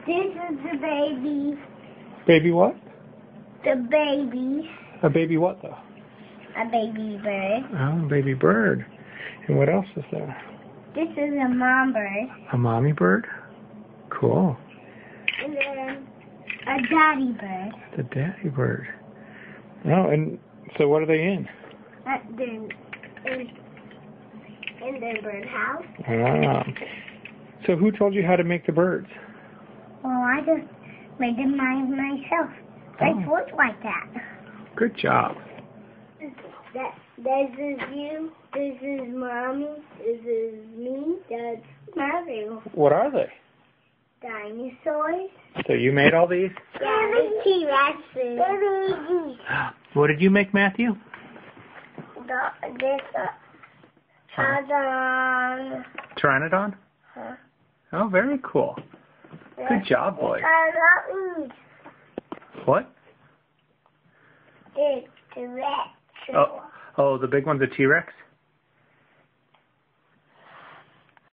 This is the baby. Baby what? The baby. A baby what, though? A baby bird. Oh, a baby bird. And what else is there? This is a mom bird. A mommy bird? Cool. And then a daddy bird. The daddy bird. Oh, and so what are they in? In their bird house. Ah. So who told you how to make the birds? Well, I just made them myself. They look like that. Good job. This is you. This is Mommy. This is me. That's Matthew. What are they? Dinosaurs. So you made all these? Yeah, the T-Rexes. What did you make, Matthew? This Pteranodon? Huh? Oh, very cool. Good job, boy. What? It's T-Rex. Oh, the big one's a T-Rex?